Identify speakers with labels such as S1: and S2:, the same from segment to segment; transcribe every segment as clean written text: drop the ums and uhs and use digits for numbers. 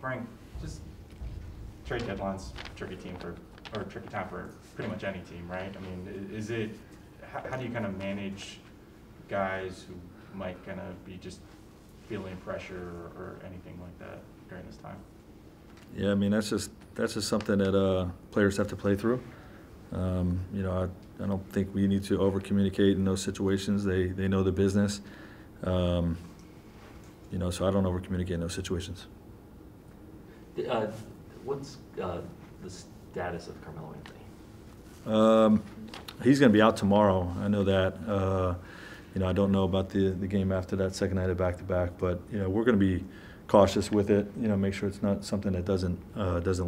S1: Frank, just trade deadline's tricky time for pretty much any team, right? I mean, is it? How do you kind of manage guys who might kind of be just feeling pressure or anything like that during this time?
S2: Yeah, I mean that's just something that players have to play through. You know, I don't think we need to over communicate in those situations. They know the business. You know, so I don't over communicate in those situations.
S3: What's the status of Carmelo Anthony?
S2: He's going to be out tomorrow. I know that. You know, I don't know about the game after that second night of back-to-back, but you know, we're going to be cautious with it. You know, make sure it's not something that doesn't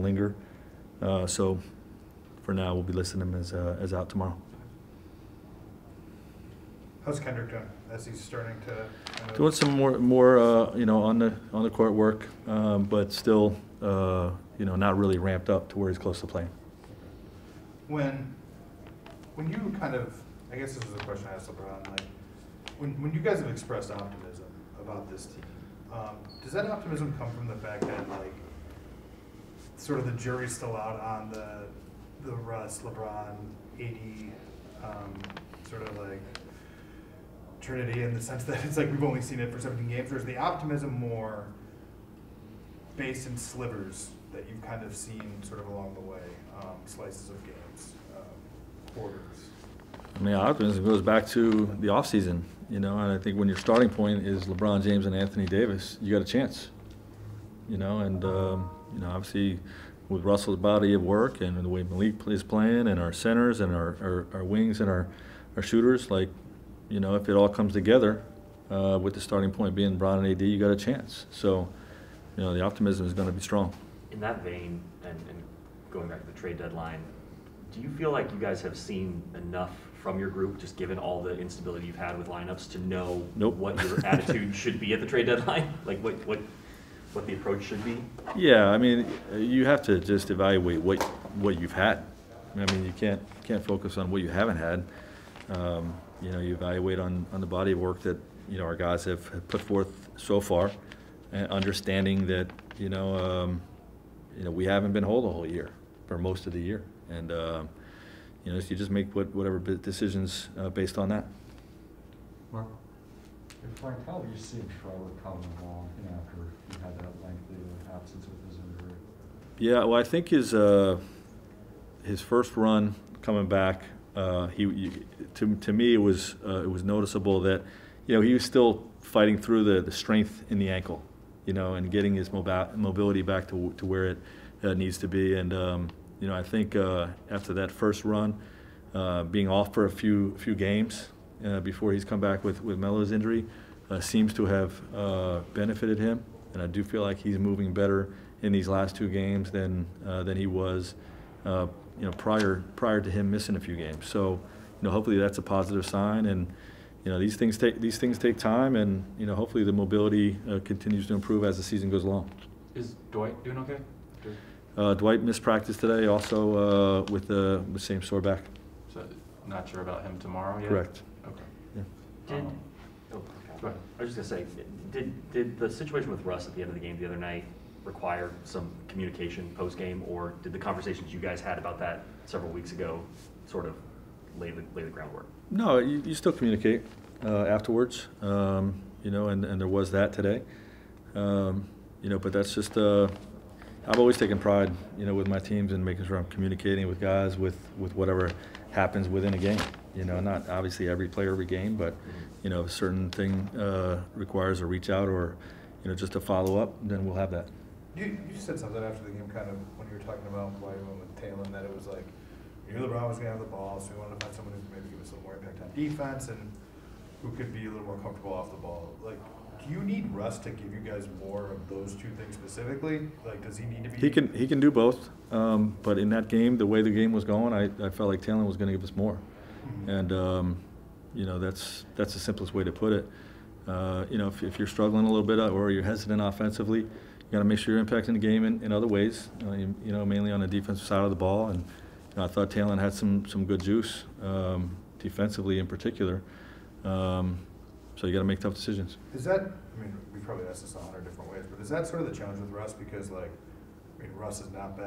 S2: linger. So for now, we'll be listing him as out tomorrow.
S4: How's Kendrick doing as he's starting to?
S2: Doing some more you know, on the court work, but still you know, not really ramped up to where he's close to playing.
S4: When you kind of, I guess this is a question I asked LeBron, like when you guys have expressed optimism about this team, does that optimism come from the fact that like sort of the jury's still out on the Russ, LeBron, AD sort of like Trinity, in the sense that it's like we've only seen it for 17 games, or is the optimism more based in slivers that you've kind of seen sort of along the way, slices of games, quarters?
S2: I mean, optimism goes back to the offseason, you know, and I think when your starting point is LeBron James and Anthony Davis, you got a chance, you know, and you know, obviously with Russell's body of work and the way Malik is playing and our centers and our wings and our shooters, like, you know, if it all comes together with the starting point being LeBron and AD, you got a chance. So, you know, the optimism is going to be strong.
S3: In that vein, and going back to the trade deadline, do you feel like you guys have seen enough from your group, just given all the instability you've had with lineups, to know what your attitude should be at the trade deadline? Like what the approach should be? Yeah,
S2: I mean, you have to just evaluate what you've had. I mean, you can't focus on what you haven't had. You know, you evaluate on the body of work that, you know, our guys have put forth so far, and understanding that, you know, we haven't been whole the whole year, for most of the year, and you know, so you just make whatever decisions based on that.
S5: Mark, Frank, how have you seen Trevor coming along, you know, after he had that lengthy absence with his injury?
S2: Yeah, well, I think his first run coming back, to me it was noticeable that, you know, he was still fighting through the strength in the ankle, you know, and getting his mobility back to where it needs to be. And you know, I think after that first run, being off for a few games before he's come back with Melo's injury, seems to have benefited him. And I do feel like he's moving better in these last two games than he was, you know, prior to him missing a few games. So, you know, hopefully that's a positive sign. And you know, these things take time, and you know, hopefully the mobility continues to improve as the season goes along.
S1: Is Dwight doing okay?
S2: Dwight missed practice today, also with the same sore back.
S1: So not sure about him tomorrow yet?
S2: Correct.
S1: Okay.
S2: Yeah.
S1: Go ahead.
S3: I was just going to say, did the situation with Russ at the end of the game the other night require some communication post-game, or did the conversations you guys had about that several weeks ago sort of lay the groundwork?
S2: No, you still communicate afterwards, you know, and there was that today. You know, but that's just I've always taken pride, you know, with my teams and making sure I'm communicating with guys with whatever happens within a game. You know, not obviously every player every game, but you know, if a certain thing requires a reach out or, you know, just a follow up, then we'll have that.
S4: You said something after the game, kind of when you were talking about why you went with Talon, that it was like you knew LeBron was going to have the ball, so we wanted to find someone who could maybe give us a little more impact on defense and who could be a little more comfortable off the ball. Like, do you need Russ to give you guys more of those two things specifically? Like, does he need to be?
S2: He can do both, but in that game, the way the game was going, I felt like Talon was going to give us more, and you know, that's the simplest way to put it. You know, if you're struggling a little bit or you're hesitant offensively, you got to make sure you're impacting the game in other ways. You know, mainly on the defensive side of the ball, and you know, I thought Talon had some good juice defensively in particular. So you got to make tough decisions.
S4: Is that, I mean, we probably asked this 100 different ways, but is that sort of the challenge with Russ? Because, like, I mean, Russ has not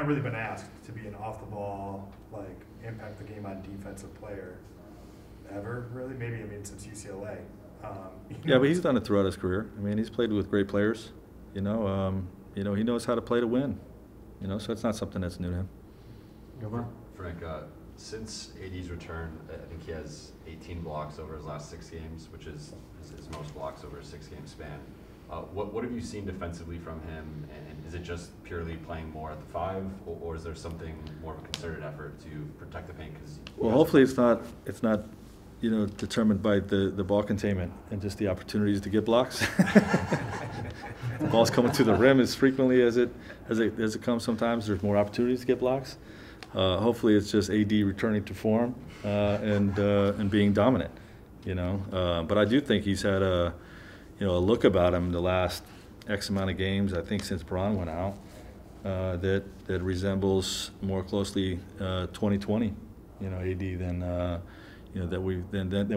S4: really been asked to be an off-the-ball, like, impact the game on defensive player ever, really? Maybe, I mean, since UCLA.
S2: Yeah, but he's done it throughout his career. I mean, he's played with great players. You know, he knows how to play to win. You know, so it's not something that's new to him.
S6: Frank, since AD's return, I think he has 18 blocks over his last 6 games, which is his most blocks over a 6-game span. What have you seen defensively from him, and is it just purely playing more at the 5, or is there something more of a concerted effort to protect the paint?
S2: Well, hopefully it's not determined by the ball containment and just the opportunities to get blocks. The ball's coming to the rim as frequently as it comes. Sometimes there's more opportunities to get blocks. Hopefully it's just AD returning to form and being dominant. You know, but I do think he's had a look about him the last X amount of games. I think since Braun went out, that resembles more closely 2020. AD than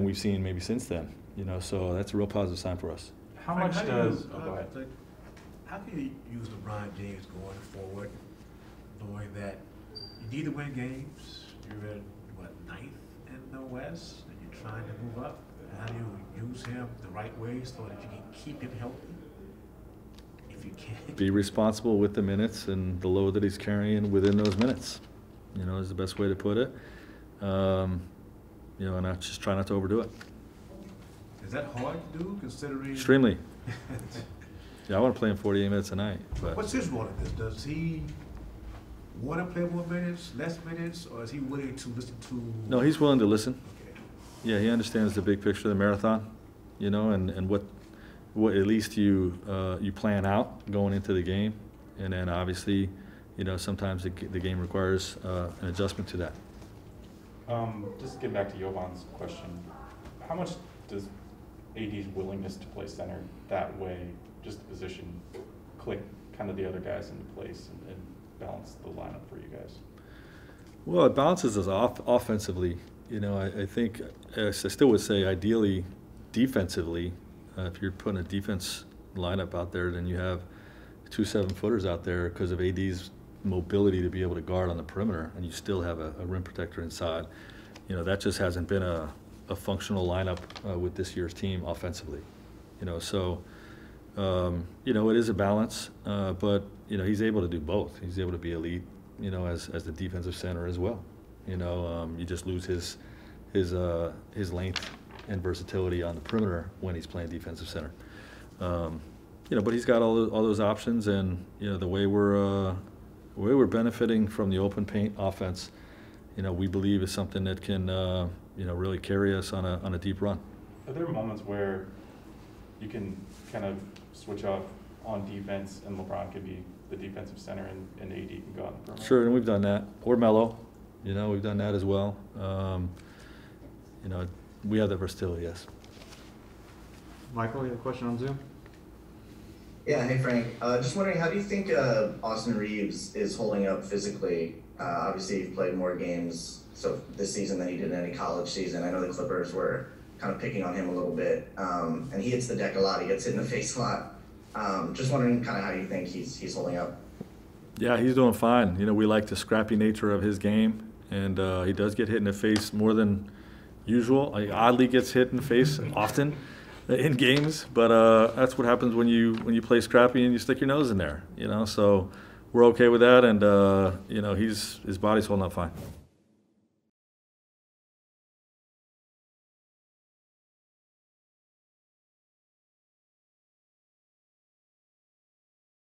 S2: we've seen maybe since then. So that's a real positive sign for us.
S1: How much does? Go ahead.
S7: How can you use LeBron James going forward, knowing that you need to win games? You're in ninth in the West, and you're trying to move up. How do you use him the right way so that you can keep him healthy? If you can,
S2: be responsible with the minutes and the load that he's carrying within those minutes. Is the best way to put it. And I just try not to overdo it.
S7: Is that hard to do, considering?
S2: Extremely. Yeah, I want to play him 48 minutes a night. But
S7: what's his role in this? Does he want to play more minutes, less minutes, or is he willing to listen to?
S2: No, he's willing to listen.
S7: Okay.
S2: Yeah, he understands the big picture of the marathon, and what at least you plan out going into the game, and then obviously, sometimes the game requires an adjustment to that.
S1: Just get back to Jovan's question. How much does AD's willingness to play center that way, just the position, click kind of the other guys into place and balance the lineup for you guys?
S2: Well, it balances us offensively. I think I still would say ideally defensively, if you're putting a defense lineup out there, then you have 2 7-footers out there because of AD's mobility to be able to guard on the perimeter, and you still have a rim protector inside. That just hasn't been a functional lineup with this year's team offensively. So it is a balance, but he's able to do both. He's able to be elite, as the defensive center as well. You just lose his length and versatility on the perimeter when he's playing defensive center. But he's got all those options, and the way we're benefiting from the open paint offense, we believe is something that can really carry us on a deep run.
S1: Are there moments where you can kind of switch off on defense and LeBron could be the defensive center and AD can go on the perimeter?
S2: Sure, and we've done that. Or Melo, we've done that as well. We have that versatility, yes.
S5: Michael, you have a question on Zoom?
S8: Yeah, hey Frank. Just wondering, how do you think Austin Reeves is holding up physically? Obviously, you've played more games this season than you did in any college season. I know the Clippers were kind of picking on him a little bit, and he hits the deck a lot. He gets hit in the face a lot. Just wondering kind of how you think he's holding up.
S2: Yeah, he's doing fine. We like the scrappy nature of his game, and he does get hit in the face more than usual. He oddly gets hit in the face often in games, but that's what happens when you play scrappy and you stick your nose in there. So we're okay with that, and his body's holding up fine.